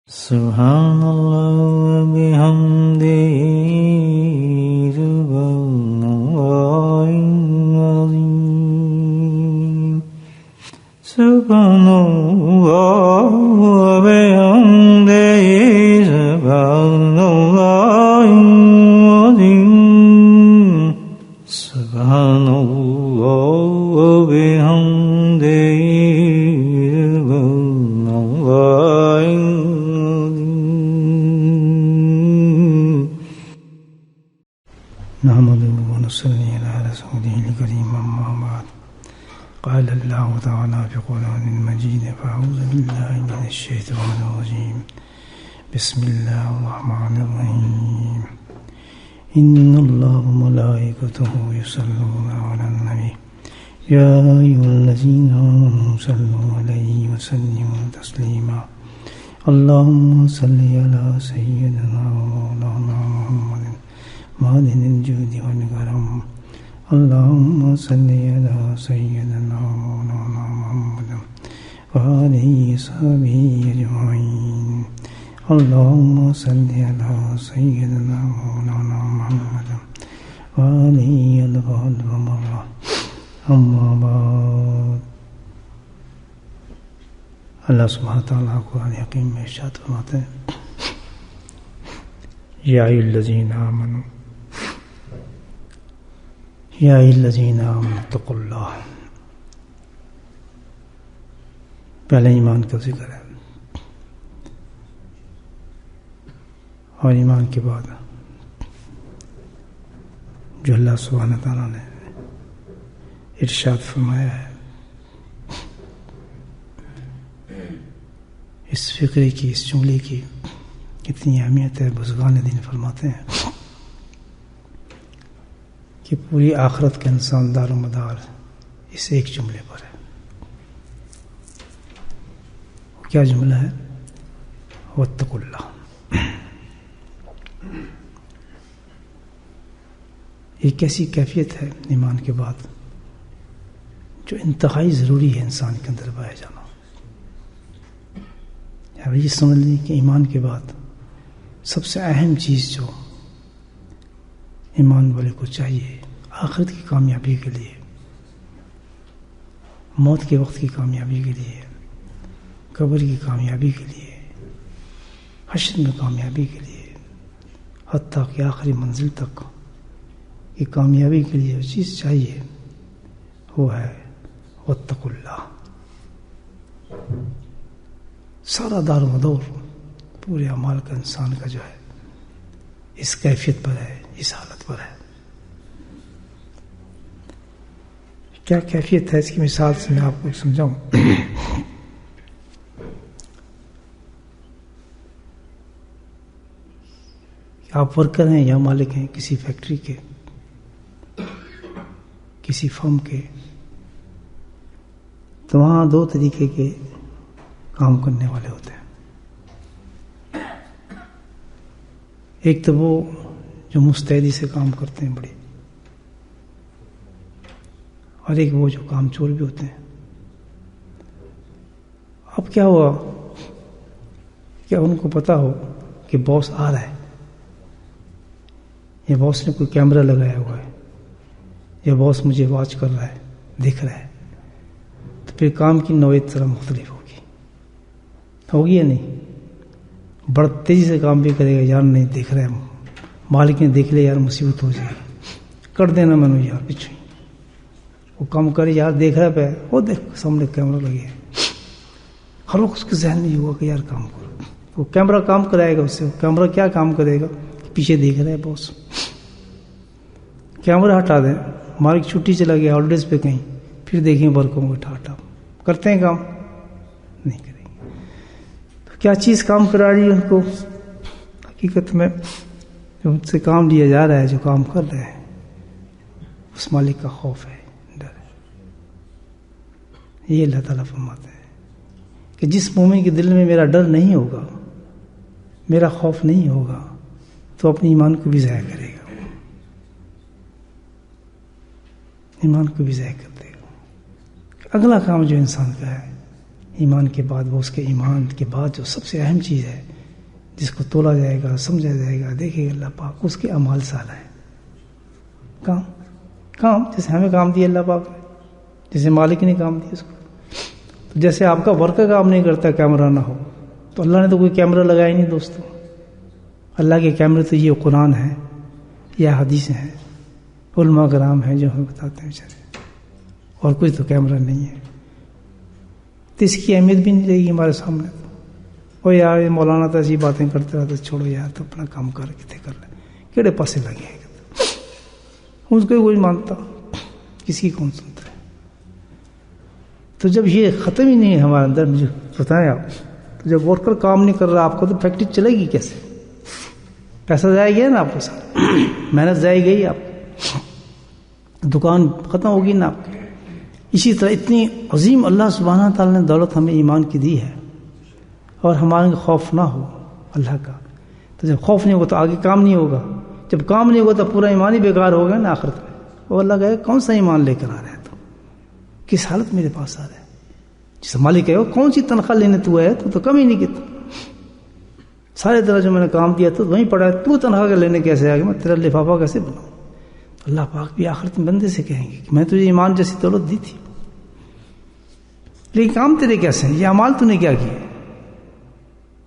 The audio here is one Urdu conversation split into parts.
سبحان اللہ وبحمدہ سبحان اللہ العظیم سبحان اللہ وبحمدہ سبحان اللہ العظیم سبحان اللہ وبحمدہ نحمده ونصلي على رسوله الكريم أما بعد قال الله تعالى في قرآن المجيد فأعوذ بالله من الشيطان الرجيم بسم الله الرحمن الرحيم إن الله وملائكته يصلون على النبي يا أيها الذين آمنوا صلوا عليه وسلموا تسليما اللهم صل على سيدنا ومولانا محمد معدن الجود والكرم اللهم صل على سيدنا ومولانا محمد وآله وصحبه أجمعين اللهم صل على سيدنا ومولانا محمد وآله الغال ومرة أما بعد اللہ سبحانہ تعالیٰ قرآن حکیم میں ارشاد فرماتے ہیں یا ایھا الذین آمنوا یا ایھا الذین آمنوا اتقوا اللہ. پہلے ایمان کا ذکر ہے اور ایمان کے بعد جو اللہ سبحانہ تعالیٰ نے ارشاد فرمایا ہے اس فقرے کی اس جملے کی کتنی اہمیت ہے. بزرگان دین فرماتے ہیں کہ پوری آخرت کا انسان دار و مدار اس ایک جملے پر ہے. کیا جملہ ہے؟ واتقوا اللہ. ایک ایسی کیفیت ہے ایمان کے بعد جو انتہائی ضروری ہے انسان کے اندر پایا جانا. یہ سمجھ لیں کہ ایمان کے بعد سب سے اہم چیز جو ایمان والے کو چاہیے آخرت کی کامیابی کے لیے، موت کے وقت کی کامیابی کے لیے، قبر کی کامیابی کے لیے، حشر میں کامیابی کے لیے، حتیٰ کہ آخری منزل تک کی کامیابی کے لیے جو چیز چاہیے وہ ہے واتقوا اللہ. سارا دار و مدار پورے اعمال کا انسان کا جو ہے اس کیفیت پر ہے، اس حالت پر ہے. کیا کیفیت ہے اس کی مثال سے میں آپ کو سمجھاؤں. آپ ورکر ہیں یا مالک ہیں کسی فیکٹری کے، کسی فرم کے، تو وہاں دو طریقے کے کام کرنے والے ہوتے ہیں. ایک تو وہ جو مستعدی سے کام کرتے ہیں بڑی، اور ایک وہ جو کام چور بھی ہوتے ہیں. اب کیا ہوا کیا ان کو پتا ہو کہ باس آ رہا ہے، یا باس نے کوئی کیمرہ لگایا ہوا ہے، یا باس مجھے واچ کر رہا ہے، دیکھ رہا ہے، تو پھر کام کی نوعیت ذرا مختلف ہوگی یا نہیں؟ بڑا تیزی سے کام بھی کرے گا، یار نہیں دیکھ رہا ہے، مالک نے دیکھ لیا، یار مصیبت ہو جائے گی، کر دینا میں نے یار پیچھے. وہ کام کرے، یار دیکھ رہا پہ وہ دیکھ سامنے کیمرہ لگے ہے، ہر وقت اس کے ذہن میں یہ ہوا کہ یار کام کرو. وہ کیمرہ کام کرائے گا اس سے. کیمرہ کیا کام کرے گا؟ پیچھے دیکھ رہا ہے باس. کیمرہ ہٹا دیں، مالک چھٹی چلا گیا ہالیڈیز پہ کہیں، پھر دیکھیں ورکوں کو ہٹا کرتے ہیں کام نہیں کریں. کیا چیز کام کرا رہی ہے ان کو؟ حقیقت میں جو ان سے کام لیا جا رہا ہے، جو کام کر رہے ہیں، اس مالک کا خوف ہے، ڈر ہے. یہ اللہ تعالیٰ فرماتے ہیں کہ جس مومن کے دل میں میرا ڈر نہیں ہوگا، میرا خوف نہیں ہوگا، تو اپنے ایمان کو بھی ضائع کرے گا، ایمان کو بھی ضائع کر دے گا. اگلا کام جو انسان کا ہے ایمان کے بعد، وہ اس کے ایمان کے بعد جو سب سے اہم چیز ہے جس کو تولا جائے گا، سمجھا جائے گا، دیکھے گا اللہ پاک، اس کے اعمال سالہ ہیں. کام جیسے ہمیں کام دیا اللہ پاک نے، جیسے مالک نے کام دیا اس کو. تو جیسے آپ کا ورکر کام نہیں کرتا کیمرہ نہ ہو، تو اللہ نے تو کوئی کیمرہ لگایا ہی نہیں دوستوں. اللہ کے کیمرے تو یہ قرآن ہے یا حدیث ہیں، علماء کرام ہیں جو ہمیں بتاتے ہیں بیچارے، اور کچھ تو کیمرہ نہیں ہے. تو اس کی اہمیت بھی نہیں رہے گی ہمارے سامنے. اور یار یہ مولانا تو ایسی باتیں کرتے رہتے، چھوڑو یار تو اپنا کام کر کتنے کر لیں، کیڑے پاسے لگے ہیں. اس کو کوئی مانتا، کسی کون سنتا ہے. تو جب یہ ختم ہی نہیں ہے ہمارے اندر، مجھے بتائیں آپ، تو جب ورکر کام نہیں کر رہا آپ کو، تو فیکٹری چلے گی کیسے؟ پیسہ ضائع گیا نا آپ کے ساتھ، محنت ضائع گئی آپ کی، دکان ختم ہوگی نا آپ کی. اسی طرح اتنی عظیم اللہ سبحانہ تعالیٰ نے دولت ہمیں ایمان کی دی ہے، اور ہمارے خوف نہ ہو اللہ کا. تو جب خوف نہیں ہوگا تو آگے کام نہیں ہوگا، جب کام نہیں ہوگا تو پورا ایمان ہی بیکار ہوگا نا آخرت میں. اور اللہ کہے کون سا ایمان لے کر آ رہا ہے تو، کس حالت میرے پاس آ رہا ہے. جس مالک کہے کون سی تنخواہ لینے تو ہے، تو کم ہی نہیں کیتا، سارے طرح جو میں نے کام دیا تو وہیں پڑا ہے، تو تنخواہ لینے کیسے آ گیا، میں تیرا لفافہ کیسے بناؤں. اللہ پاک بھی آخرت میں بندے سے کہیں گے کہ میں تجھے ایمان جیسی دولت دی تھی، لیکن کام تیرے کیسے ہیں، یہ اعمال تو نے کیا کیا،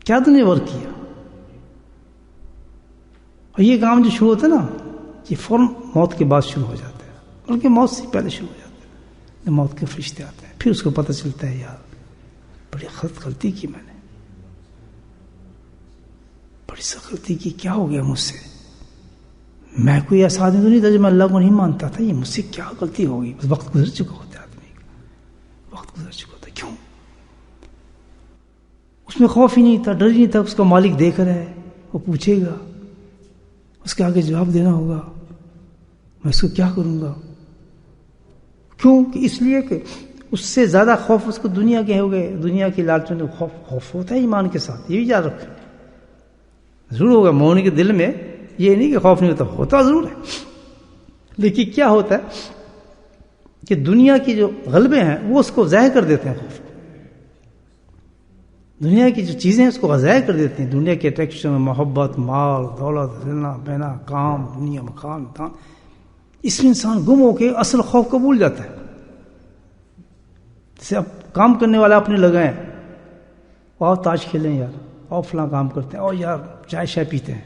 کیا تو نے ورک کیا. اور یہ کام جو شروع ہوتا ہے نا، یہ فوراً موت کے بعد شروع ہو جاتا ہے، بلکہ موت سے پہلے شروع ہو جاتا ہے. جب موت کے فرشتے آتے ہیں پھر اس کو پتہ چلتا ہے یار بڑی غلطی کی، میں نے بڑی سخت غلطی کی، کیا ہو گیا مجھ سے، میں کوئی ایسا آدمی تو نہیں تھا جو میں اللہ کو نہیں مانتا تھا، یہ مجھ سے کیا غلطی ہو گئی. بس وقت گزر چکا ہوتا ہے آدمی کا، وقت گزر چکا ہوتا ہے. کیوں؟ اس میں خوف ہی نہیں تھا، ڈر ہی نہیں تھا. اس کا مالک دیکھ رہا ہے، وہ پوچھے گا، اس کے آگے جواب دینا ہوگا، میں اس کو کیا کروں گا. کیوں؟ کہ اس لیے کہ اس سے زیادہ خوف اس کو دنیا کے ہو گئے، دنیا کی لالچوں نے. خوف ہوتا ہے ایمان کے ساتھ، یہ بھی یاد رکھیں. ضرور ہوگا مومن کے دل میں، یہ نہیں کہ خوف نہیں ہوتا، ہوتا ضرور ہے. لیکن کیا ہوتا ہے کہ دنیا کی جو غلبے ہیں وہ اس کو ظاہر کر دیتے ہیں. خوف، دنیا کی جو چیزیں اس کو ظاہر کر دیتی ہیں، دنیا کے اٹریکشن، محبت، مال، دولت، لینا بینا، کام، دنیا، مکان، دان، اس میں انسان گم ہو کے اصل خوف کو بھول جاتا ہے. جیسے اب کام کرنے والا اپنے لگائیں، آؤ تاش کھیلیں یار، آؤ فلاں کام کرتے ہیں، آؤ یار چائے شائے پیتے ہیں،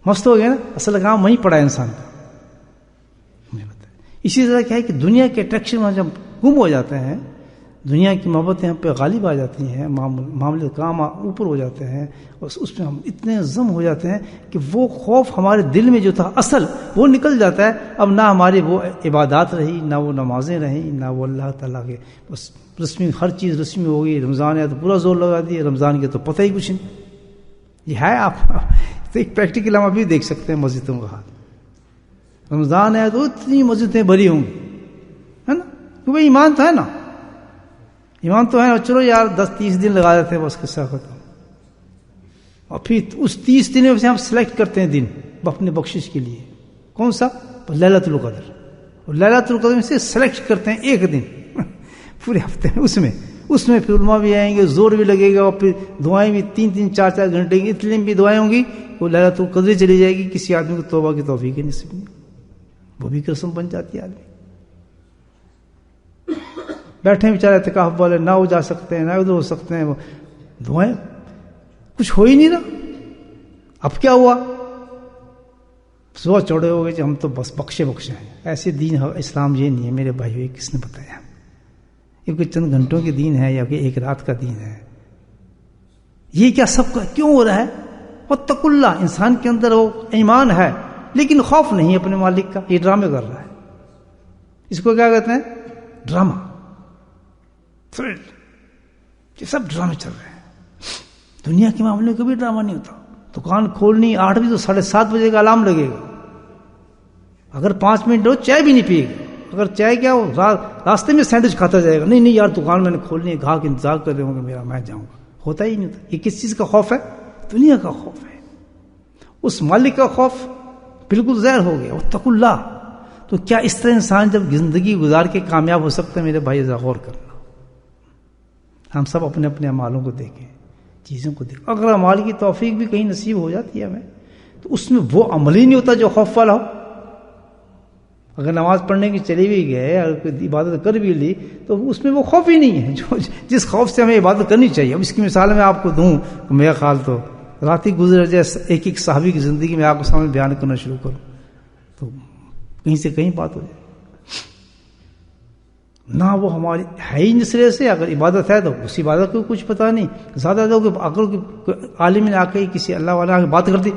مست ہو گئے نا. اصل کام وہیں پڑا ہے انسان کا. اسی طرح کیا ہے کہ دنیا کے اٹریکشن میں جب گم ہو جاتے ہیں، دنیا کی محبتیں ہم پہ غالب آ جاتی ہیں، معاملے کام اوپر ہو جاتے ہیں، اور اس میں ہم اتنے ضم ہو جاتے ہیں کہ وہ خوف ہمارے دل میں جو تھا اصل، وہ نکل جاتا ہے. اب نہ ہماری وہ عبادات رہی، نہ وہ نمازیں رہیں، نہ وہ اللہ تعالیٰ کے بس رسمی، ہر چیز رسمی ہو گئی. رمضان ہے تو پورا زور لگا دیا، رمضان کے تو پتہ ہی کچھ نہیں. یہ ہے آپ تو ایک پریکٹیکل ہم ابھی دیکھ سکتے ہیں مسجدوں کا حال. رمضان ہے تو اتنی مسجدیں بھری ہوں گی، ہے نا، کیونکہ ایمان تو ہے نا، ایمان تو ہے. چلو یار 10-30 دن لگا دیتے ہیں بس قصہ ختم. اور پھر اس 30 دنوں سے ہم سلیکٹ کرتے ہیں دن اپنے بخشش کے لیے. کون سا؟ لیلۃ القدر. اور لیلۃ القدر میں سے سلیکٹ کرتے ہیں ایک دن پورے ہفتے میں. اس میں پھر علماء بھی آئیں گے، زور بھی لگے گا، اور پھر دعائیں بھی 3-3 4-4 گھنٹے کی اتنی بھی دعائیں ہوں گی. وہ لیلۃ القدر چلی جائے گی. کسی آدمی کو توبہ کی توفیق ہی نصیب نہیں، وہ بھی قسم بن جاتی ہے. آدمی بیٹھے بیچارے اعتکاف والے، نہ وہ جا سکتے ہیں، نہ ادھر ہو سکتے ہیں، وہ دعائیں کچھ ہو ہی نہیں رہا. اب کیا ہوا؟ صبح چوڑے ہو گئے کہ ہم تو بس بخشے ہیں. ایسے دین اسلام یہ نہیں ہے میرے بھائیو. یہ کس نے بتایا؟ یہ کوئی چند گھنٹوں کے دین ہے یا کہ ایک رات کا دین ہے؟ یہ کیا سب کا کیوں ہو رہا ہے؟ واتقوا اللہ. انسان کے اندر وہ ایمان ہے لیکن خوف نہیں اپنے مالک کا. یہ ڈرامے کر رہا ہے. اس کو کیا کہتے ہیں؟ Drama, thrill. یہ سب ڈرامے چل رہے ہیں. دنیا کے معاملے میں کبھی ڈرامہ نہیں ہوتا. دکان کھولنی 8 بجے تو 7:30 بجے کا الارم لگے گا. اگر 5 منٹ ہو چائے بھی نہیں پیے گا. اگر چائے کیا ہو راستے میں سینڈوچ کھاتا جائے گا. نہیں یار دکان میں نے کھولنی ہے، گاہک انتظار کر رہے ہوں گے میرا، میں جاؤں گا. ہوتا ہی نہیں ہوتا. یہ کس چیز کا خوف ہے؟ دنیا کا خوف ہے. اس مالک کا خوف بالکل ظاہر ہو گیا. واتقوا اللہ. تو کیا اس طرح انسان جب زندگی گزار کے کامیاب ہو سکتا ہے؟ میرے بھائی ذرا غور کرنا. ہم سب اپنے اپنے اعمالوں کو دیکھیں چیزوں کو دیکھ. اگر اعمال کی توفیق بھی کہیں نصیب ہو جاتی ہے ہمیں تو اس میں وہ عمل ہی نہیں ہوتا جو خوف والا ہو. اگر نماز پڑھنے کی چلی بھی گئے، اگر کوئی عبادت کر بھی لی تو اس میں وہ خوف ہی نہیں ہے جو جس خوف سے ہمیں عبادت کرنی چاہیے. اب اس کی مثال میں آپ کو دوں، میرا خیال تو رات ہی گزر جائے ایک ایک صحابی کی زندگی میں آپ کو سامنے بیان کرنا شروع کروں تو کہیں سے کہیں بات ہو جائے. نہ وہ ہماری ہے ہی نسرے سے، اگر عبادت ہے تو اس عبادت کو کچھ پتہ نہیں. زیادہ لوگ اگر کوئی عالم نے آ کے کسی اللہ والا کی بات کر دی،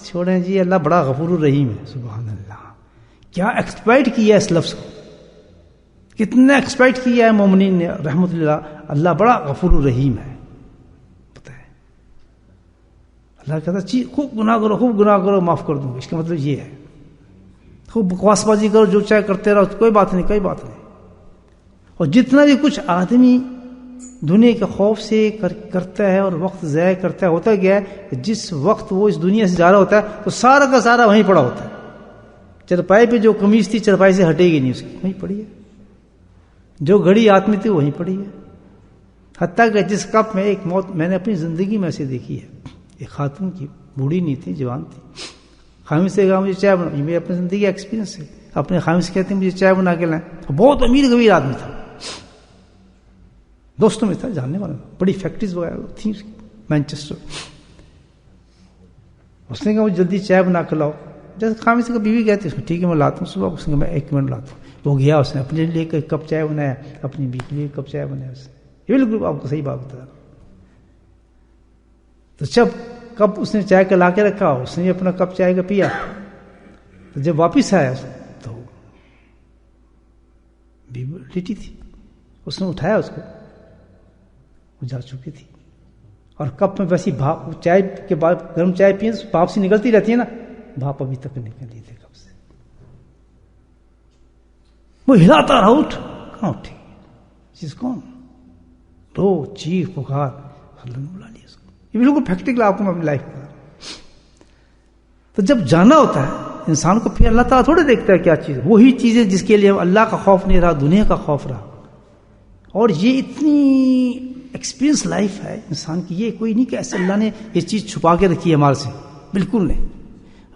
چھوڑیں جی اللہ بڑا غفور الرحیم ہے. سبحان اللہ، کیا ایکسپیکٹ کیا اس لفظ کو، کتنا ایکسپیکٹ کیا ہے مومنین نے رحمت اللہ. اللہ بڑا غفور الرحیم ہے. پتہ ہے اللہ کہتا ہے خوب گناہ کرو، خوب گناہ کرو، معاف کر دوں گا. اس کا مطلب یہ ہے خوب بکواس بازی کرو، جو چاہے کرتے رہو، کوئی بات نہیں، کوئی بات نہیں. اور جتنا بھی کچھ آدمی دنیا کے خوف سے کرتا ہے اور وقت ضائع کرتا ہے، ہوتا کیا ہے کہ جس وقت وہ اس دنیا سے جا رہا ہوتا ہے تو سارا کا سارا وہیں پڑا ہوتا ہے. چرپائی پہ جو قمیض تھی چرپائی سے ہٹے گی نہیں، اس کی وہیں پڑی ہے. جو گھڑی ہاتھ میں تھی وہیں پڑی ہے. حتیٰ کہ جس کپ میں ایک موت میں نے اپنی زندگی میں ایسے دیکھی ہے، ایک خاتون کی، بوڑھی نہیں تھی، جوان تھی. خامد سے کہا مجھے چائے بنا، یہ میری اپنی زندگی کا ایکسپیرینس ہے. اپنے خامد سے کہتے ہیں مجھے چائے بنا کے لائیں. بہت امیر غیر آدمی تھا، دوستوں میں تھا، جاننے والا، بڑی فیکٹریز وغیرہ تھیں اس کی مینچسٹر. اس نے کہا مجھے جلدی چائے بنا کے لاؤ. جیسے خامد سے بیوی کہتی ہے ٹھیک ہے میں لاتا ہوں صبح. اس نے کہا میں 1 منٹ لاتا ہوں. وہ گیا، اس نے اپنے لیے ایک کپ چائے بنایا، اپنی بیوی کے لیے ایک کپ چائے بنایا. اس نے یہ بالکل آپ کو صحیح بات بتا رہا. تو جب کپ اس نے چائے کا لا کے رکھا، اس نے اپنا کپ چائے کا پیا. تو جب واپس آیا تو بیوی لیٹی تھی. اس نے اٹھایا اس کو، وہ جا چکی تھی. اور کپ میں ویسی بھاپ، چائے کے بعد گرم چائے پیے بھاپ سے نکلتی رہتی ہے نا، بھاپ ابھی تک نکلی تھی کب سے. وہ ہلاتا رہا، اٹھ کہاں اٹھی چیز کون، رو چیخ پکار، اللہ نے بلا لیا اس کو. یہ بالکل پریکٹیکل آپ کو میں اپنی لائف بتا رہا ہوں. تو جب جانا ہوتا ہے انسان کو، پھر اللہ تعالیٰ تھوڑے دیکھتا ہے کیا چیز، وہی چیزیں جس کے لیے اللہ کا خوف نہیں رہا، دنیا کا خوف رہا. اور یہ اتنی ایکسپیرینس لائف ہے انسان کی، یہ کوئی نہیں کہ ایسے اللہ نے یہ چیز چھپا کے رکھی ہے ہمارے سے، بالکل نہیں.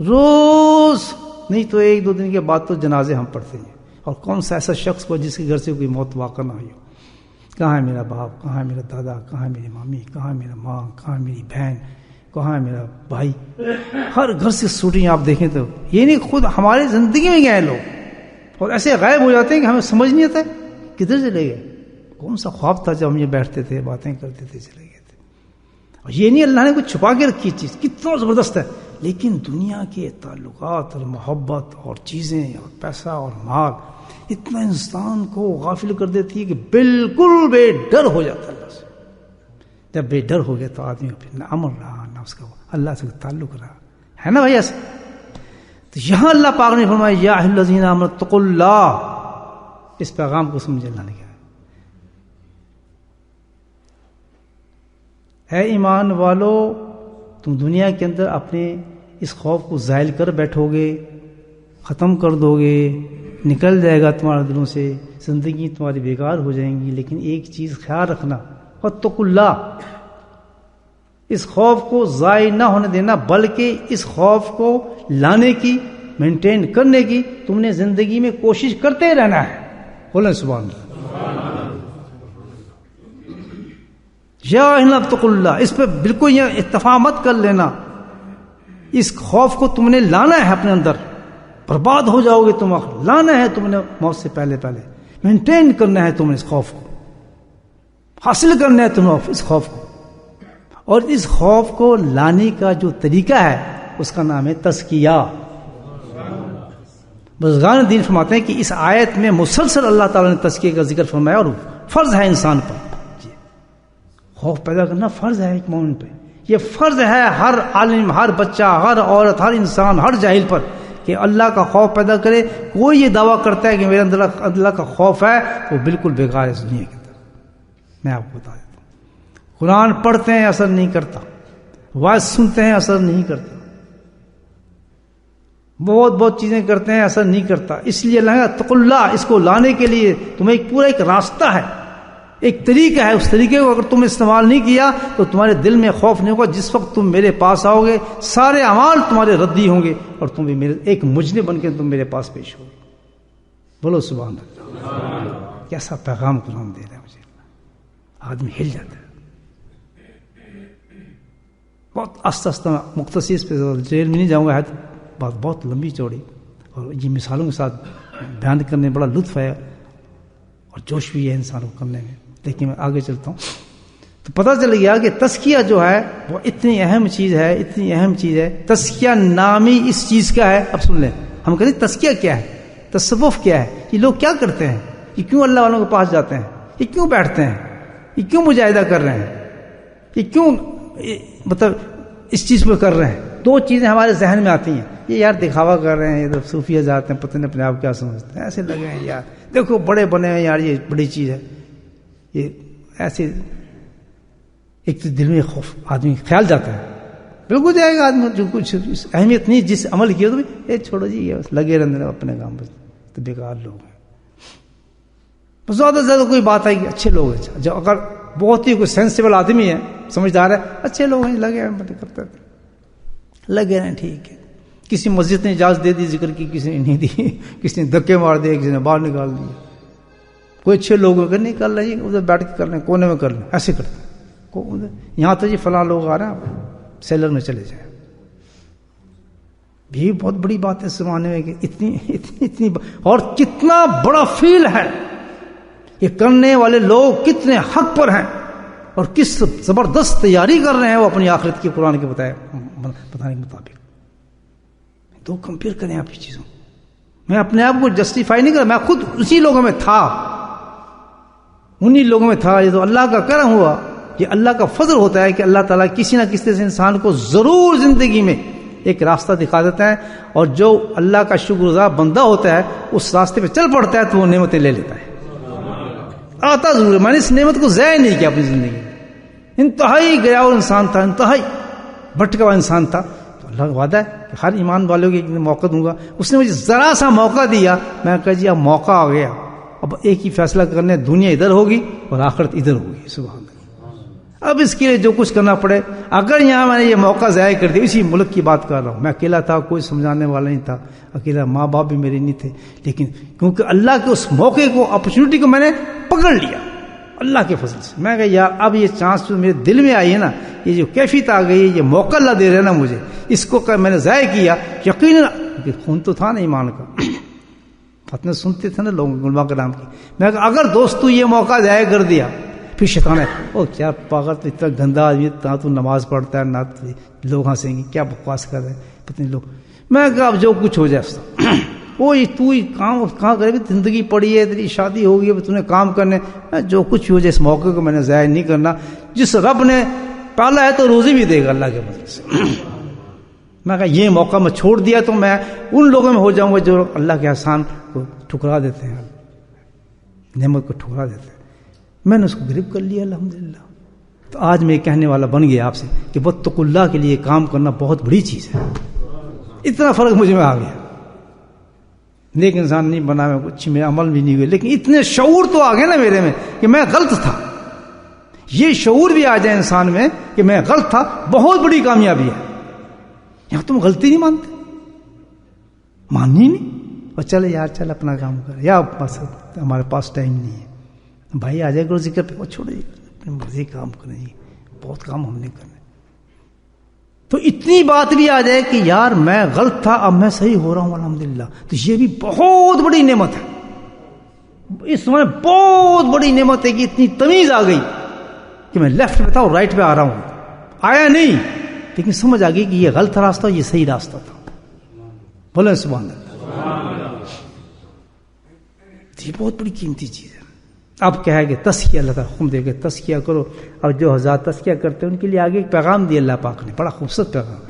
روز نہیں تو 1-2 دن کے بعد تو جنازے ہم پڑھتے ہیں. اور کون سا ایسا شخص کو جس کے گھر سے کوئی موت واقع نہ ہوئی ہو. کہاں ہے میرا باپ، کہاں ہے میرا دادا، کہاں ہے میری مامی، کہاں ہے میرا ماں، کہاں ہے میری بہن، کہاں ہے میرا بھائی. ہر گھر سے شوٹنگ آپ دیکھیں تو یہ نہیں خود ہماری زندگی میں گئے لوگ، اور ایسے غائب ہو جاتے ہیں کہ ہمیں سمجھ نہیں آتا کدھر چلے گئے. کون سا خواب تھا جب ہم یہ بیٹھتے تھے باتیں کرتے تھے، چلے گئے تھے. اور یہ نہیں اللہ نے کچھ چھپا کے رکھی چیز، کتنا زبردست ہے. لیکن دنیا کے تعلقات اور محبت اور چیزیں اور پیسہ اور مال اتنا انسان کو غافل کر دیتی ہے کہ بالکل بے ڈر ہو جاتا ہے اللہ سے. جب بے ڈر ہو گیا تو آدمی پھر نہ امن رہا، نہ اس کا اللہ سے تعلق رہا، ہے نا بھائی ایسا. تو یہاں اللہ پاک نے فرمایا یا ایھا الذین آمنوا اتقوا اللہ. اس پیغام کو سمجھے اللہ نے کہا ہے ایمان والو، تم دنیا کے اندر اپنے اس خوف کو زائل کر بیٹھو گے، ختم کر دو گے، نکل جائے گا تمہارے دلوں سے، زندگی تمہاری بیکار ہو جائیں گی. لیکن ایک چیز خیال رکھنا، واتقوا اللہ، اس خوف کو ضائع نہ ہونے دینا، بلکہ اس خوف کو لانے کی، مینٹین کرنے کی تم نے زندگی میں کوشش کرتے رہنا ہے. بولیں سبحان اللہ. یا اتقوا اللہ، اس پہ بالکل یہ اتفاق مت کر لینا. اس خوف کو تم نے لانا ہے اپنے اندر، برباد ہو جاؤ گے تم. لانا ہے تم نے موت سے پہلے پہلے، مینٹین کرنا ہے تم نے اس خوف کو، حاصل کرنا ہے تم نے اس خوف کو. اور اس خوف کو لانے کا جو طریقہ ہے اس کا نام ہے تزکیہ. بزرگان دین فرماتے ہیں کہ اس آیت میں مسلسل اللہ تعالیٰ نے تزکیے کا ذکر فرمایا، اور فرض ہے انسان پر. خوف پیدا کرنا فرض ہے ایک مومن پہ. یہ فرض ہے ہر عالم، ہر بچہ، ہر عورت، ہر انسان، ہر جاہل پر کہ اللہ کا خوف پیدا کرے. کوئی یہ دعویٰ کرتا ہے کہ میرے اندر اللہ کا خوف ہے، وہ بالکل بیکار ہے اس دنیا کے اندر. میں آپ کو بتا دیتا ہوں، قرآن پڑھتے ہیں اثر نہیں کرتا، وعظ سنتے ہیں اثر نہیں کرتا، بہت چیزیں کرتے ہیں اثر نہیں کرتا. اس لیے اللہ اتقوا اللہ، اس کو لانے کے لیے تمہیں ایک پورا ایک راستہ ہے. ایک طریقہ ہے، اس طریقے کو اگر تم استعمال نہیں کیا تو تمہارے دل میں خوف نہیں ہوگا. جس وقت تم میرے پاس آؤ گے سارے اعمال تمہارے ردی ہوں گے اور تم بھی میرے ایک مجرم بن کے تم میرے پاس پیش ہوگے. بولو سبحان اللہ. کیسا پیغام قرآن دے رہا ہے مجھے. آدمی ہل جاتا ہے. بہت آستہ آستہ مختصر اس پہ ریل میں نہیں جاؤں گا، بات بہت لمبی چوڑی اور یہ مثالوں کے ساتھ بیان کرنے میں بڑا لطف ہے اور جوش بھی ہے انسان کو کرنے میں. لیکن میں آگے چلتا ہوں تو پتہ چل گیا کہ تزکیہ جو ہے وہ اتنی اہم چیز ہے، اتنی اہم چیز ہے. تزکیہ نامی اس چیز کا ہے. اب سن لیں، ہم کہتے ہیں تزکیہ کیا ہے، تصوف کیا ہے، یہ لوگ کیا کرتے ہیں، یہ کیوں اللہ والوں کے پاس جاتے ہیں، یہ کیوں بیٹھتے ہیں، یہ کیوں مجاہدہ کر رہے ہیں، یہ کیوں مطلب اس چیز پہ کر رہے ہیں. دو چیزیں ہمارے ذہن میں آتی ہیں. یہ یار دکھاوا کر رہے ہیں، یہ صوفیہ جاتے ہیں، پتہ نہیں اپنے آپ کیا سمجھتے ہیں، ایسے لگے ہیں یار دیکھو بڑے بنے ہیں یار، یہ بڑی چیز ہے. یہ ایسے ایک تو دل میں خوف آدمی خیال جاتا ہے. بالکل جائے گا آدمی جو کچھ اہمیت نہیں، جس عمل کیا تو یہ چھوڑو جی، یہ بس لگے رہنے اپنے کام پہ. تو بیکار لوگ ہیں. بس زیادہ سے زیادہ کوئی بات آئے گی اچھے لوگ ہیں. جو اگر بہت ہی کوئی سینسیبل آدمی ہے، سمجھدار ہے، اچھے لوگ ہیں، لگے ہیں کرتے لگے رہے ٹھیک ہے. کسی مسجد نے اجازت دے دی ذکر کی، کسی نے نہیں دی، کسی نے دھکے مار دیے، کسی نے باہر نکال دیے. کوئی اچھے لوگ اگر نہیں کر رہے جی ادھر بیٹھ کے کر لیں، کونے میں کر لیں، ایسے کرتے ہیں. یہاں تو جی فلاں لوگ آ رہے ہیں سیلر میں چلے جائیں. بھی بہت بڑی بات ہے اس زمانے میں کہ اتنی اور کتنا بڑا فیل ہے. یہ کرنے والے لوگ کتنے حق پر ہیں اور کس زبردست تیاری کر رہے ہیں وہ اپنی آخرت کی قرآن کے بتانے کے مطابق. تو کمپیئر کریں آپ کی چیزوں. میں اپنے آپ کو جسٹیفائی نہیں کر رہا، میں خود اسی لوگوں میں تھا، انہی لوگوں میں تھا. یہ تو اللہ کا کرم ہوا، یہ اللہ کا فضل ہوتا ہے کہ اللہ تعالیٰ کسی نہ کسی طرح سے انسان کو ضرور زندگی میں ایک راستہ دکھا دیتا ہے، اور جو اللہ کا شکر گزار بندہ ہوتا ہے اس راستے پہ چل پڑتا ہے تو وہ نعمتیں لے لیتا ہے. آتا ضرور ہے. میں نے اس نعمت کو ضائع نہیں کیا اپنی زندگی میں. انتہائی گیا اور انسان تھا، انتہائی بھٹکا ہوا انسان تھا. تو اللہ کا وعدہ ہے کہ ہر ایمان والوں کو ایک موقع دوں گا. اس نے مجھے ذرا سا موقع دیا، میں کہا جی اب موقع آ گیا، اب ایک ہی فیصلہ کرنے، دنیا ادھر ہوگی اور آخرت ادھر ہوگی. سبحان اللہ. اب اس کے لیے جو کچھ کرنا پڑے. اگر یہاں میں نے یہ موقع ضائع کر دیا، اسی ملک کی بات کر رہا ہوں، میں اکیلا تھا، کوئی سمجھانے والا نہیں تھا، اکیلا، ماں باپ بھی میرے نہیں تھے، لیکن کیونکہ اللہ کے اس موقع کو، اپرچونٹی کو میں نے پکڑ لیا اللہ کے فضل سے. میں کہا یار اب یہ چانس جو میرے دل میں آئی ہے نا، یہ جو کیفیت آ گئی ہے، یہ موقع اللہ دے رہے ہیں نا مجھے، اس کو میں نے ضائع کیا. یقیناً خون تو تھا نا ایمان کا، فتنے سنتے تھے نا لوگ علماء کرام کی. میں کہا اگر دوست تو یہ موقع ضائع کر دیا، پھر شیطان ہے او کیا پاگل، تو اتنا گندا آدمی، نہ تو نماز پڑھتا ہے، نہ لوگ ہنسیں گے، کیا بکواس کر رہے ہیں پتہ نہیں لوگ. میں کہا اب جو کچھ ہو جائے وہ تو ہی کام کہاں کرے، زندگی پڑی ہے، تیری شادی ہو گئی ہے، تو نے کام کرنے، جو کچھ بھی ہو جائے اس موقع کو میں نے ضائع نہیں کرنا. جس رب نے پالا ہے تو روزی بھی دے گا اللہ کے فضل سے. میں کہا یہ موقع میں چھوڑ دیا تو میں ان لوگوں میں ہو جاؤں گا جو اللہ کے احسان کو ٹھکرا دیتے ہیں، نعمت کو ٹھکرا دیتے ہیں. میں نے اس کو گرفت کر لیا الحمدللہ. تو آج میں کہنے والا بن گیا آپ سے کہ واتقوا اللہ کے لیے کام کرنا بہت بڑی چیز ہے. اتنا فرق مجھ میں آ گیا. نیک انسان نہیں بنا میں، کچھ میں عمل بھی نہیں ہوئے، لیکن اتنے شعور تو آ گئے نا میرے میں کہ میں غلط تھا. یہ شعور بھی آ جائے انسان میں کہ میں غلط تھا، بہت بڑی کامیابی ہے. یہاں تم غلطی نہیں مانتے، ماننی نہیں، اور چلے یار چل اپنا کام کر، یا بس ہمارے پاس ٹائم نہیں ہے، بھائی آ جائے کرو ذکر پہ، چھوڑو جی اپنے مرضی کام کریں جی، بہت کام ہم نے کرنے. تو اتنی بات بھی آ جائے کہ یار میں غلط تھا، اب میں صحیح ہو رہا ہوں الحمدللہ، تو یہ بھی بہت بڑی نعمت ہے. اس میں بہت بڑی نعمت ہے کہ اتنی تمیز آ گئی کہ میں لیفٹ پہ تھا اور رائٹ پہ آ رہا ہوں. آیا نہیں لیکن سمجھ آ گئی کہ یہ غلط راستہ، یہ صحیح راستہ تھا. بولے سبحان اللہ. یہ بہت بڑی قیمتی چیز ہے. اب کیا ہے کہ تزکیہ اللہ تعالیٰ حکم دے کے تزکیہ کرو. اور جو حضرات تزکیہ کرتے ہیں ان کے لیے آگے ایک پیغام دیا اللہ پاک نے، بڑا خوبصورت پیغام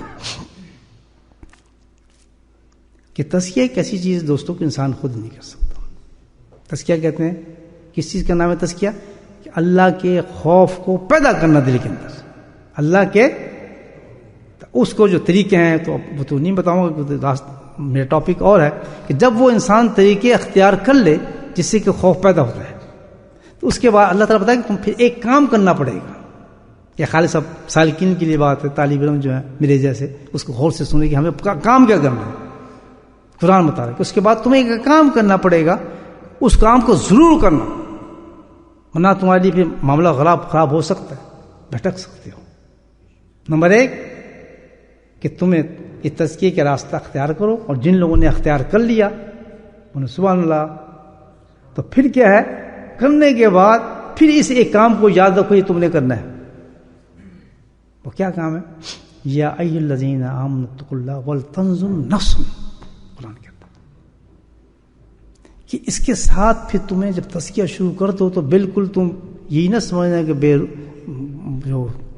کہ تزکیہ ایک ایسی چیز دوستوں کو انسان خود نہیں کر سکتا. تزکیہ کہتے ہیں کس چیز کا نام ہے تزکیہ؟ کہ اللہ کے خوف کو پیدا کرنا دل کے اندر. اللہ کے اس کو جو طریقے ہیں تو وہ تو نہیں بتاؤں گا، میرا ٹاپک اور ہے کہ جب وہ انسان طریقے اختیار کر لے جس سے کہ خوف پیدا ہوتا ہے، تو اس کے بعد اللہ تعالیٰ بتایا کہ تم پھر ایک کام کرنا پڑے گا. یہ خالص اب سالکین کے لیے بات ہے، طالب علم جو ہے میرے جیسے اس کو غور سے سنے کہ ہمیں کام کیا کرنا ہے. قرآن بتا رہا ہے کہ اس کے بعد تمہیں ایک کام کرنا پڑے گا، اس کام کو ضرور کرنا، ورنہ تمہارے لیے پھر معاملہ خراب ہو سکتا ہے، بھٹک سکتے ہو. نمبر 1 کہ تمہیں یہ تزکیے کا راستہ اختیار کرو، اور جن لوگوں نے اختیار کر لیا انہیں سبحان اللہ. تو پھر کیا ہے، کرنے کے بعد پھر اس ایک کام کو یاد رکھو یہ تم نے کرنا ہے. وہ کیا کام ہے؟ یا ایھا الذین آمنوا اتقوا اللہ ولتنظر نفس، قرآن کہتا ہے کہ اس کے ساتھ پھر تمہیں جب تزکیہ شروع کر دو تو بالکل تم یہی نہ سمجھنا کہ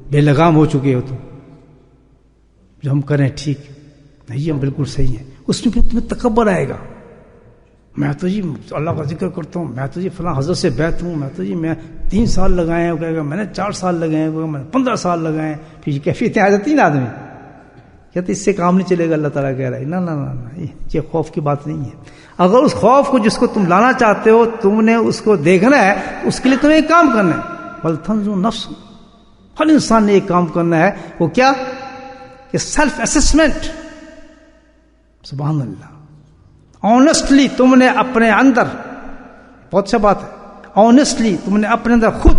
بے لگام ہو چکے ہو تم، جو ہم کریں ٹھیک نہیں، ہم بالکل صحیح ہیں. اس میں پھر تمہیں تکبر آئے گا، میں تو جی اللہ کا ذکر کرتا ہوں، میں تو جی فلاں حضرت سے بیعت ہوں، میں تو جی میں 3 سال لگائے ہیں، کہے گا میں نے 4 سال لگائے ہیں، میں نے 15 سال لگائے ہیں. پھر یہ کیفیتیں آ جاتی ہیں نا آدمی کہتے اس سے کام نہیں چلے گا. اللہ تعالیٰ کہہ رہا ہے نہ یہ خوف کی بات نہیں ہے. اگر اس خوف کو جس کو تم لانا چاہتے ہو تم نے اس کو دیکھنا ہے، اس کے لیے تمہیں ایک کام کرنا ہے. ولتنظر نفس، ہر انسان نے ایک کام کرنا ہے. وہ کیا کہ سیلف اسسمنٹ. سبحان اللہ. آنیسٹلی تم نے اپنے اندر، بہت اچھا بات ہے، آنیسٹلی تم نے اپنے اندر خود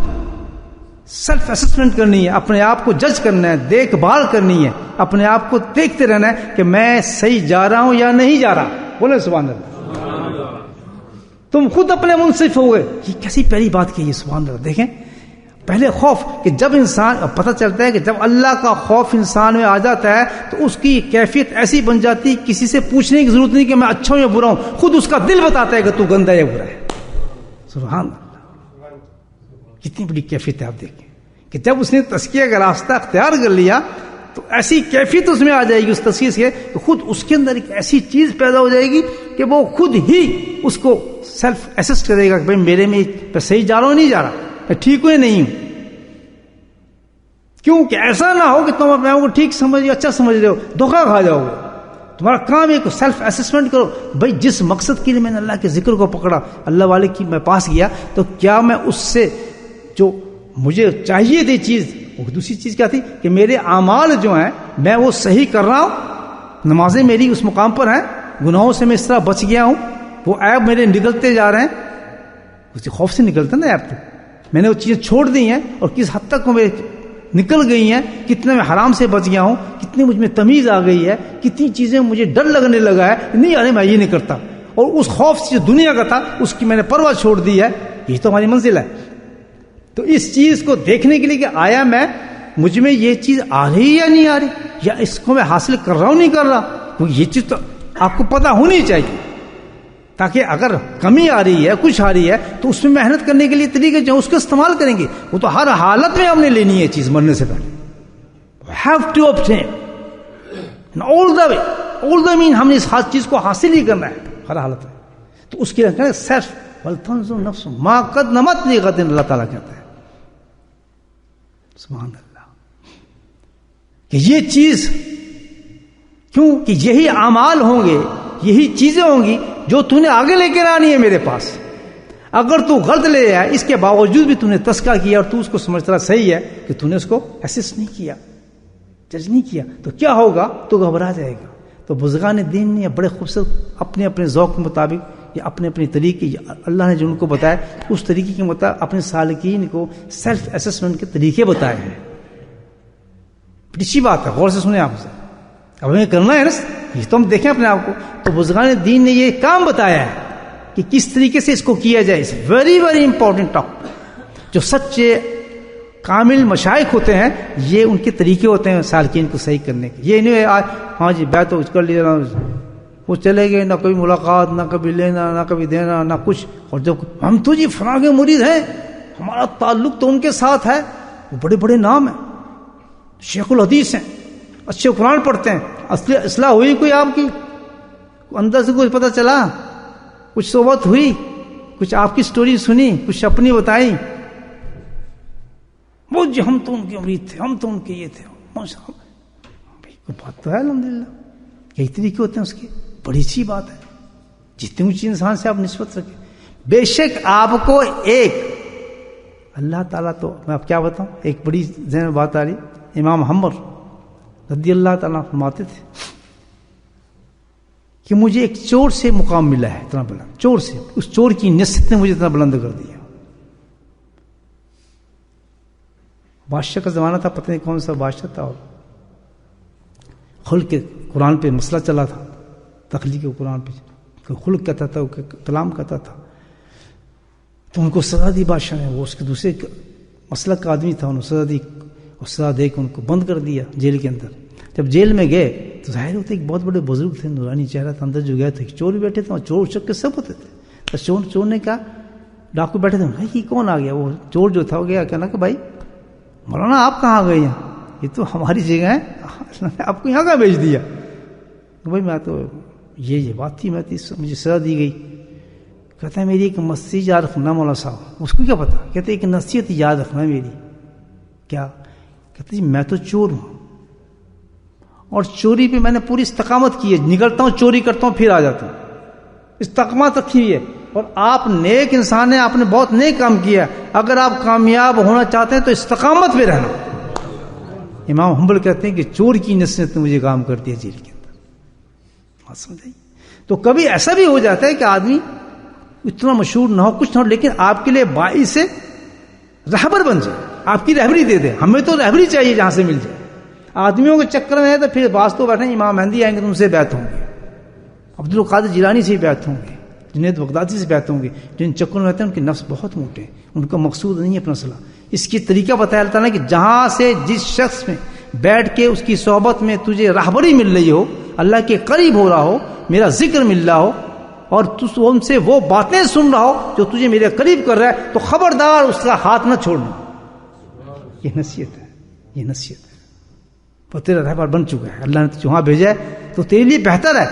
سیلف اسسمنٹ کرنی ہے، اپنے آپ کو جج کرنا ہے، دیکھ بھال کرنی ہے، اپنے آپ کو دیکھتے رہنا ہے کہ میں صحیح جا رہا ہوں یا نہیں جا رہا. بولے سبحان اللہ. تم خود اپنے منصف ہو گئے. یہ کیسی پیاری بات کی ہے سبحان اللہ. دیکھیں پہلے خوف کہ جب انسان پتہ چلتا ہے کہ جب اللہ کا خوف انسان میں آ جاتا ہے تو اس کی کیفیت ایسی بن جاتی ہے کسی سے پوچھنے کی ضرورت نہیں کہ میں اچھا ہوں یا برا ہوں، خود اس کا دل بتاتا ہے کہ تو گندا یا برا ہے. سبحان اللہ. کتنی بڑی کیفیت ہے. آپ دیکھیں کہ جب اس نے تزکیہ کا راستہ اختیار کر لیا تو ایسی کیفیت اس میں آ جائے گی اس تزکیے سے کہ خود اس کے اندر ایک ایسی چیز پیدا ہو جائے گی کہ وہ خود ہی اس کو سیلف اسیس کرے گا کہ بھائی میرے میں صحیح جا رہا ہوں نہیں جا رہا، میں ٹھیک ہوئے نہیں ہوں. کیوں کہ ایسا نہ ہو کہ تم اپنے آپ کو ٹھیک سمجھ رہے ہو، اچھا سمجھ رہے ہو، دھوکہ کھا جاؤ گے. تمہارا کام ہے کہ سیلف اسسمنٹ کرو. بھائی جس مقصد کے لیے میں نے اللہ کے ذکر کو پکڑا، اللہ والے کی میں پاس گیا، تو کیا میں اس سے جو مجھے چاہیے تھی چیز، وہ دوسری چیز کیا تھی کہ میرے اعمال جو ہیں میں وہ صحیح کر رہا ہوں، نمازیں میری اس مقام پر ہیں، گناہوں سے میں اس طرح بچ گیا ہوں، وہ عیب میرے نکلتے جا رہے ہیں. اسی خوف سے نکلتا نا عیب. تو میں نے وہ چیزیں چھوڑ دی ہیں اور کس حد تک وہ میرے نکل گئی ہیں، کتنے میں حرام سے بچ گیا ہوں، کتنی مجھ میں تمیز آ گئی ہے، کتنی چیزیں مجھے ڈر لگنے لگا ہے، نہیں ارے میں یہ نہیں کرتا. اور اس خوف سے جو دنیا کا تھا اس کی میں نے پرواہ چھوڑ دی ہے. یہ تو ہماری منزل ہے. تو اس چیز کو دیکھنے کے لیے کہ آیا میں مجھ میں یہ چیز آ رہی یا نہیں آ رہی، یا اس کو میں حاصل کر رہا ہوں نہیں کر رہا. تو یہ چیز تو آپ کو پتہ ہونی چاہیے، تاکہ اگر کمی آ رہی ہے، کچھ آ رہی ہے تو اس میں محنت کرنے کے لیے طریقے جو اس کو استعمال کریں گے. وہ تو ہر حالت میں ہم نے لینی ہے چیز مرنے سے پہلے. have to obtain in all the way. all the mean ہم نے اس خاص چیز کو حاصل ہی کرنا ہے ہر حالت میں. تو اس کے لیے سیلف ولتنظر نفس ما قدمت لغد، اللہ تعالیٰ کہتا ہے سبحان اللہ کہ یہ چیز، کیوں کہ یہی اعمال ہوں گے، یہی چیزیں ہوں گی جو تو نے آگے لے کے آنی ہے میرے پاس. اگر تو غلط لے آیا، اس کے باوجود بھی تو نے تذکرہ کیا اور تو اس کو سمجھتا رہا صحیح ہے کہ تو نے اس کو اسیس نہیں کیا، جج نہیں کیا، تو کیا ہوگا؟ تو گھبرا جائے گا. تو بزرگان دین نے بڑے خوبصورت اپنے اپنے ذوق کے مطابق یا اپنے اپنے طریقے، اللہ نے جو ان کو بتایا اس طریقے کے مطابق اپنے سالکین کو سیلف اسسمنٹ کے طریقے بتائے ہیں. بڑی اچھی بات ہے، غور سے سنیں آپ سے. اب ہمیں کرنا ہے نا، یہ تو ہم دیکھیں اپنے آپ کو. تو بزرگان دین نے یہ کام بتایا ہے کہ کس طریقے سے اس کو کیا جائے. اس ویری ویری امپورٹنٹ ٹاپک. جو سچے کامل مشائخ ہوتے ہیں یہ ان کے طریقے ہوتے ہیں سالکین کو صحیح کرنے کے. یہ نہیں ہاں جی بیعت تو کر لیا، وہ چلے گئے، نہ کبھی ملاقات، نہ کبھی لینا، نہ کبھی دینا، نہ کچھ. اور جب ہم تو جی فلاں کے مرید ہیں، ہمارا تعلق تو ان کے ساتھ ہے، وہ بڑے بڑے نام ہیں، شیخ الحدیث ہیں، اچھے قرآن پڑھتے ہیں. اصلاح ہوئی کوئی آپ کی؟ اندر سے کچھ پتہ چلا؟ کچھ صحبت ہوئی؟ کچھ آپ کی سٹوری سنی؟ کچھ اپنی بتائی؟ وہ جی ہم تو ان کے مرید تھے، ہم تو ان کے یہ تھے. کوئی بات تو ہے الحمدللہ. یہی طریقے ہوتے ہیں اس کے. بڑی اچھی بات ہے جتنی اونچی انسان سے آپ نسبت رکھیں. بے شک آپ کو ایک اللہ تعالیٰ تو میں اب کیا بتاؤں، ایک بڑی ذہن میں بات آ رہی، امام حنبل رضی اللہ تعالیٰ فرماتے تھے کہ مجھے ایک چور سے مقام ملا ہے اتنا بلند، چور سے، اس چور کی نصیحت نے مجھے اتنا بلند کر دیا. بادشاہ کا زمانہ تھا، پتہ نہیں کون سا بادشاہ تھا، اور خلق کے قرآن پہ مسئلہ چلا تھا، تخلیق قرآن پہ کوئی خلق کہتا تھا، کوئی کلام کہتا تھا، تو ان کو سزا دی بادشاہ نے. وہ اس کے دوسرے مسلک کا آدمی تھا، انہوں نے سزا دی، اور سزا دے کے ان کو بند کر دیا جیل کے اندر. جب جیل میں گئے تو ظاہر ہوتا ایک بہت بڑے بزرگ تھے، نورانی چہرہ تھا، اندر جو گئے تھے چور بھی بیٹھے تھے، اور چور اچک کے سب ہوتے تھے. تو چور نے کہا، ڈاکو بیٹھے تھے، یہ کون آ گیا؟ وہ چور جو تھا وہ گیا کہنا کہ بھائی مولانا آپ کہاں گئے یہاں؟ یہ تو ہماری جگہ ہے، آپ کو یہاں کہاں بھیج دیا؟ بھائی میں تو یہ بات تھی، میں مجھے سزا دی گئی. کہتا ہے میری ایک نصیحت یاد رکھنا مولانا صاحب. اس کو کیا پتا؟ کہتے ایک نصیحت یاد رکھنا میری. کیا؟ کہتے جی میں تو چور ہوں، اور چوری پہ میں نے پوری استقامت کی ہے، نکلتا ہوں چوری کرتا ہوں پھر آ جاتا ہوں، استقامت رکھی ہوئی ہے. اور آپ نیک انسان ہیں، آپ نے بہت نیک کام کیا. اگر آپ کامیاب ہونا چاہتے ہیں تو استقامت پہ رہنا. امام حنبل کہتے ہیں کہ چور کی نصیحت نے مجھے کام کر دیا جیل کے اندر. بات سمجھائی؟ تو کبھی ایسا بھی ہو جاتا ہے کہ آدمی اتنا مشہور نہ ہو، کچھ نہ ہو، لیکن آپ کے لیے باعث سے رہبر بن جائے، آپ کی رہبری دے دے. ہمیں تو رہبری چاہیے جہاں سے مل جائے. آدمیوں کے چکر میں ہے تو پھر بعض تو بیٹھے امام مہدی آئیں گے تو ان سے بیعت ہوں گے، عبدالقادر جیلانی سے بیعت ہوں گے، جنید بغدادی سے بیعت ہوں گے. جن چکروں میں رہتے ہیں ان کے نفس بہت موٹے ہیں، ان کا مقصود نہیں ہے اپنا صلاح. اس کی طریقہ بتایا اللہ تعالیٰ نے کہ جہاں سے جس شخص میں بیٹھ کے اس کی صحبت میں تجھے رہبری مل رہی ہو، اللہ کے قریب ہو رہا ہو، میرا ذکر مل رہا ہو، اور تو ان سے وہ باتیں سن رہا ہو جو تجھے میرے قریب کر رہا ہے، تو خبردار اس کا ہاتھ نہ چھوڑنا. یہ نصیحت ہے، یہ نصیحت ہے. وہ تیرا رہبر بن چکا ہے، اللہ نے تجھے وہاں بھیجا ہے تو تیرے لیے بہتر ہے.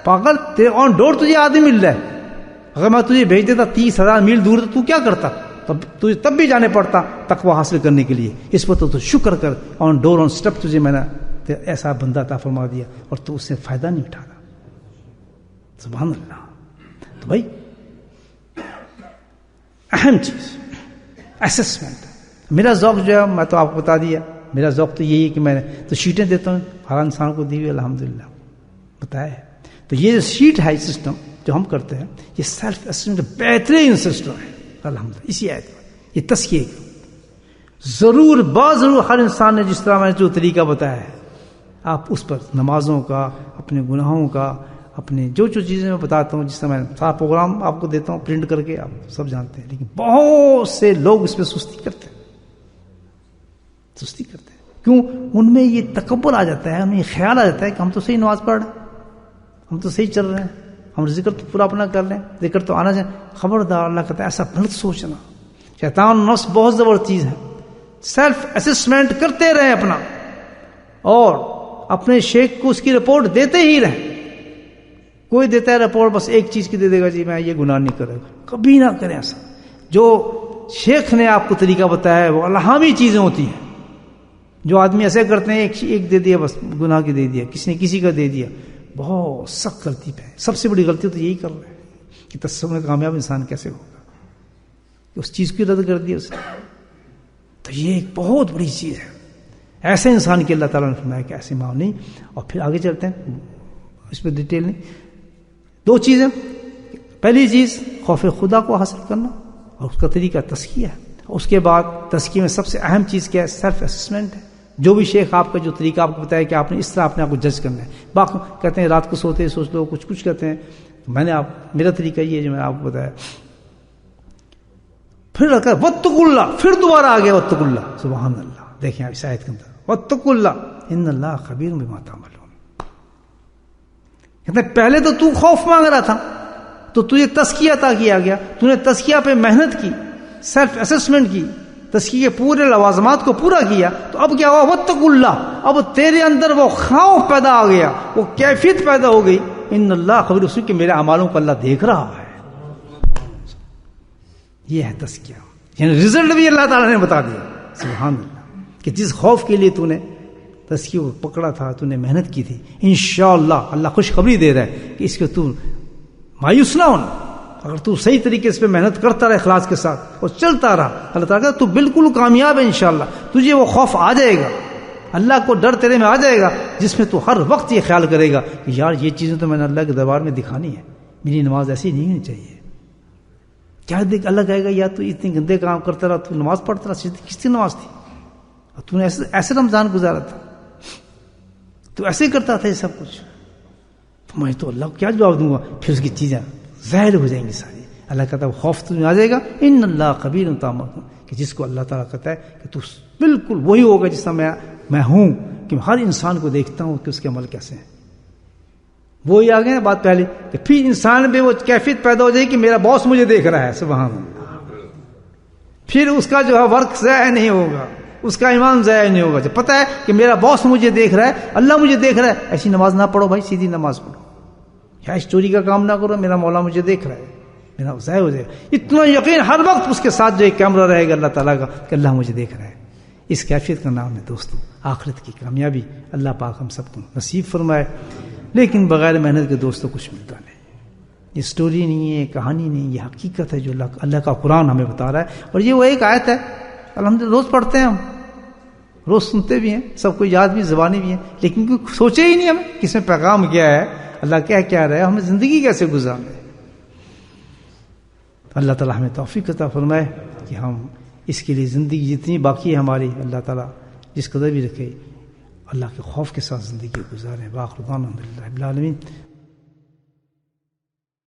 اگر تیرے آن ڈور تجھے آدمی مل رہا ہے، اگر میں تجھے بھیج دیتا 30,000 میل دور تو کیا کرتا؟ تب بھی جانے پڑتا تقوی حاصل کرنے کے لیے. اس پر تو شکر کر، آن ڈور آن سٹیپ تجھے میں نے ایسا بندہ عطا فرما دیا اور تو اس سے فائدہ نہیں اٹھا رہا. سبحان اللہ. تو بھائی اہم چیز اسسمنٹ. میرا ذوق جو ہے میں تو آپ کو بتا دیا، میرا ذوق تو یہی ہے کہ میں نے تو شیٹیں دیتا ہوں ہر انسان کو دی ہوئی الحمدللہ بتایا ہے. تو یہ جو شیٹ ہے سسٹم جو ہم کرتے ہیں، یہ سیلف اسسمنٹ بہترین سسٹم ہے الحمدللہ. اسی آیت میں یہ تزکیے ضرور ضرور ہر انسان نے جس طرح میں نے جو طریقہ بتایا ہے آپ اس پر نمازوں کا، اپنے گناہوں کا، اپنے جو چیزیں میں بتاتا ہوں، جس طرح میں سارا پروگرام آپ کو دیتا ہوں پرنٹ کر کے، آپ سب جانتے ہیں. لیکن بہت سے لوگ اس پہ سستی کرتے ہیں. کیوں؟ ان میں یہ تکبر آ جاتا ہے، انہیں یہ خیال آ جاتا ہے کہ ہم تو صحیح نماز پڑھ رہے ہیں، ہم تو صحیح چل رہے ہیں، ہم ذکر تو پورا اپنا کر لیں، ذکر تو آنا چاہیے. خبردار، اللہ کہتا ہے ایسا غلط سوچنا. شیطان نفس بہت زبردست چیز ہے. سیلف اسسمنٹ کرتے رہیں اپنا، اور اپنے شیخ کو اس کی رپورٹ دیتے ہی رہیں. کوئی دیتا ہے رپورٹ بس ایک چیز کی دے دے گا، جی میں یہ گناہ نہیں کرے گا. کبھی نہ کریں ایسا. جو شیخ نے آپ کو طریقہ بتایا ہے وہ الہامی چیزیں ہوتی ہیں. جو آدمی ایسے کرتے ہیں ایک دے دیا بس گناہ کی دے دیا، کسی نے کسی کا دے دیا، بہت سخت غلطی پہ. سب سے بڑی غلطی تو یہی کر رہے ہیں کہ تصور میں کامیاب انسان کیسے ہوگا، اس چیز کی رد کر دیا اس نے. تو یہ ایک بہت بڑی چیز ہے. ایسے انسان کی اللہ تعالیٰ نے فرمایا کہ ایسے ماؤ نہیں. اور پھر آگے چلتے ہیں، اس پہ ڈیٹیل نہیں. 2 چیزیں. پہلی چیز خوف خدا کو حاصل کرنا اور اس کا طریقہ تزکیہ ہے. اس کے بعد تزکیے میں سب سے اہم چیز کیا ہے؟ سیلف اسسمنٹ ہے. جو بھی شیخ آپ کا جو طریقہ آپ کو بتایا کہ آپ نے اس طرح اپنے آپ کو جج کرنا ہے. باقی کہتے ہیں رات کو سوتے سوچ لو، کچھ کہتے ہیں. میں نے میرا طریقہ یہ ہے جو میں نے آپ کو بتایا. پھر رکھا واتقوا اللہ، پھر دوبارہ آ گیا واتقوا اللہ. سبحان اللہ. دیکھیں اس آیت کے اندر واتقوا اللہ ان اللہ خبیر بما تعملون. کہتے ہیں پہلے تو تو خوف مانگ رہا تھا تو تجھے تزکیہ عطا کیا گیا، تو نے تزکیہ پہ محنت کی، سیلف اسسمنٹ کی، تزکیے کے پورے لوازمات کو پورا کیا. تو اب کیا ہوا؟ واتقوا اللہ. اب تیرے اندر وہ خوف پیدا آ گیا، وہ کیفیت پیدا ہو گئی. ان اللہ خبیر، اس کہ میرے اعمالوں کو اللہ دیکھ رہا ہے. یہ ہے تزکیہ. یعنی رزلٹ بھی اللہ تعالیٰ نے بتا دیا. سبحان اللہ. کہ جس خوف کے لیے تو نے تزکیہ کو پکڑا تھا، تو نے محنت کی تھی، انشاءاللہ اللہ خوشخبری دے رہا ہے کہ اس کے تو مایوس نہ ہونا. اگر تو صحیح طریقے سے محنت کرتا رہے اخلاص کے ساتھ اور چلتا رہا، اللہ تعالیٰ کہتا تو بالکل کامیاب ہے انشاءاللہ. تجھے وہ خوف آ جائے گا، اللہ کو ڈر تیرے میں آ جائے گا، جس میں تو ہر وقت یہ خیال کرے گا کہ یار یہ چیزیں تو میں نے اللہ کے دربار میں دکھانی ہے، میری نماز ایسی نہیں ہونی چاہیے. کیا دیکھ اللہ کہے گا یا تو اتنے گندے کام کرتا رہا، تو نماز پڑھتا رہا، کس کی نماز تھی؟ تو نے ایسے رمضان گزارا تھا، تو ایسے کرتا تھا یہ سب کچھ. تو میں تو اللہ کو کیا جواب دوں گا؟ پھر اس کی چیزیں ظاہر ہو جائیں گی ساری. اللہ کہتا ہے خوف تمہیں آ جائے گا، ان اللہ خبیر تعملون، کہ جس کو اللہ تعالیٰ کہتا ہے کہ تو بالکل وہی ہوگا جس طرح میں ہوں، کہ ہر انسان کو دیکھتا ہوں کہ اس کے عمل کیسے ہیں. وہی آ گئے بات پہلے کہ پھر انسان میں وہ کیفیت پیدا ہو جائے کہ میرا باس مجھے دیکھ رہا ہے، سبحان اللہ. پھر اس کا جو ہے ورک ضائع نہیں ہوگا، اس کا ایمان ضائع نہیں ہوگا. جب پتہ ہے کہ میرا باس مجھے دیکھ رہا ہے، اللہ مجھے دیکھ رہا ہے، ایسی نماز نہ پڑھو بھائی، سیدھی نماز پڑھو. یا اسٹوری کا کام نہ کرو، میرا مولا مجھے دیکھ رہا ہے، میرا ضائع ہو جائے گا. اتنا یقین ہر وقت اس کے ساتھ جو ایک کیمرہ رہے گا اللہ تعالیٰ کا کہ اللہ مجھے دیکھ رہا ہے. اس کیفیت کا نام ہے دوستو آخرت کی کامیابی. اللہ پاک ہم سب کو نصیب فرمائے. لیکن بغیر محنت کے دوستوں کچھ ملتا نہیں. یہ سٹوری نہیں ہے، کہانی نہیں، یہ حقیقت ہے جو اللہ کا قرآن ہمیں بتا رہا ہے. اور یہ وہ ایک آیت ہے الحمدللہ روز پڑھتے ہیں ہم، روز سنتے بھی ہیں، سب کو یاد بھی، زبانی بھی ہیں، لیکن سوچے ہی نہیں ہمیں کہ اس میں پیغام کیا ہے، اللہ کیا رہا ہے، ہمیں زندگی کیسے گزارنا ہے. اللہ تعالیٰ ہمیں توفیق عطا فرمائے کہ ہم اس کے لیے زندگی جتنی باقی ہے ہماری، اللہ تعالیٰ جس قدر بھی رکھے، اللہ کے خوف کے ساتھ زندگی گزاریں. باخر دعوانا الحمدللہ رب العالمین.